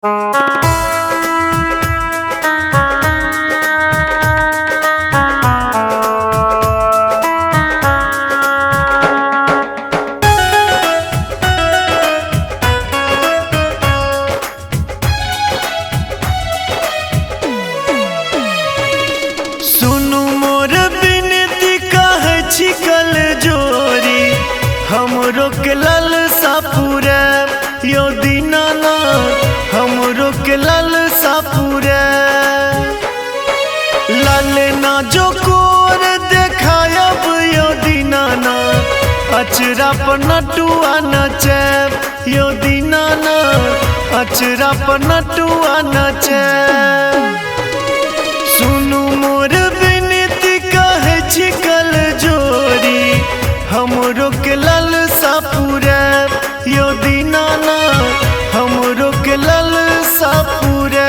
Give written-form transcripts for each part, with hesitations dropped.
सुनु मोर बिनती कहै छी कल जोरी, हमरो के लालसा पूरे यो दीनानाथ, हमरो के लालसा पूरे। लालना जो कोर देखायब यो दीनानाथ, अचरा पर नटुआ नचैब यो दीनानाथ, अचरा पर नटुआ नचैब। सुनु मोर बिनती कहै छी कल जोरी, हमरो के लालसा पूरैब यो दीनानाथ, हमरो के लालसा पूरैब।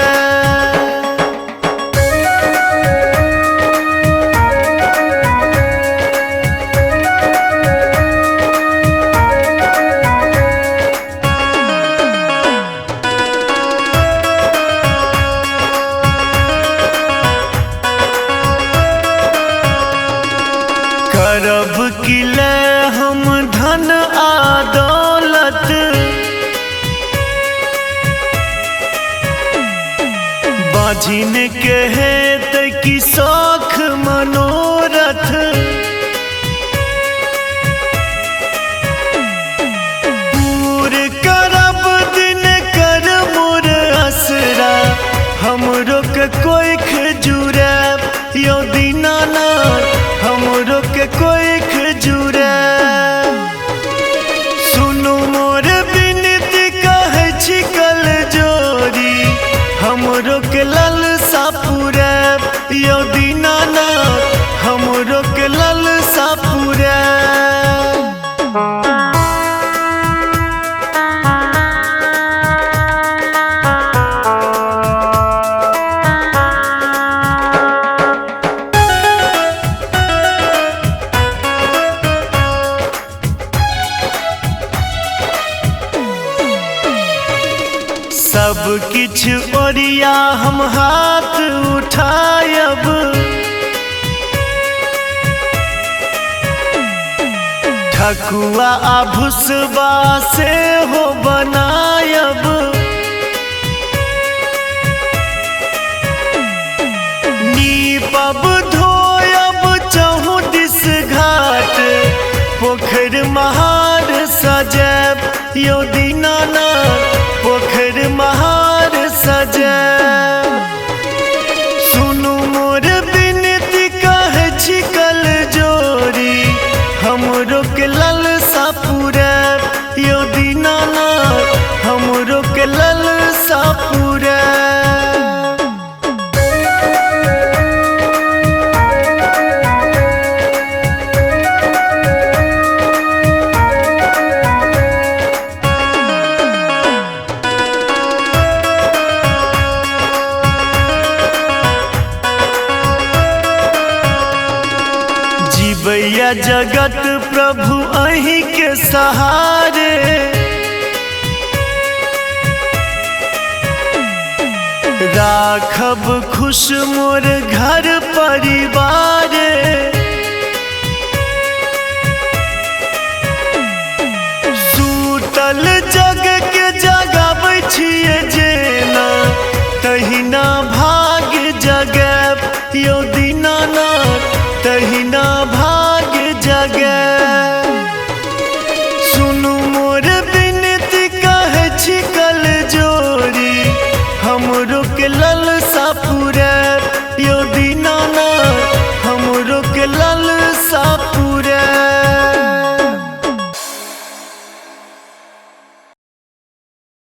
करब किले हम धन आ दौलत, बाझिन के हेत की शौख मनोरथ। पूर करब दिन कर मोर असरा, हमरो के कोई खजुरैब यो दीनानाथ, हमरो के कोई खजुरैब। सुनु मोर बिनती कहै छी कल जोरी, हमरो के लालसा पूरैब यो दीनानाथ, हमरो के लालसा पूरैब। सब किछ ओरिया हम हाथ उठायब, ठकुआ आ भुसबा से हो बनायब। नीपब धोयब चहु दिस घाट, पोखर महार सजैब यो दीनानाथ, पोखर महार सजैब। सुनु मोर बिनती कहै छी कल जोरी, हमरो के लालसा पूरैब यो दीनानाथ, हमरो के लालसा पूरैब। जीवैया जगत प्रभु अहीं के सहारे, राखब खुश मोर घर परिवार। सूतल जग के जगाबै छियै जेना, तहिना भाग्य जगैब यो दीनानाथ, तहिना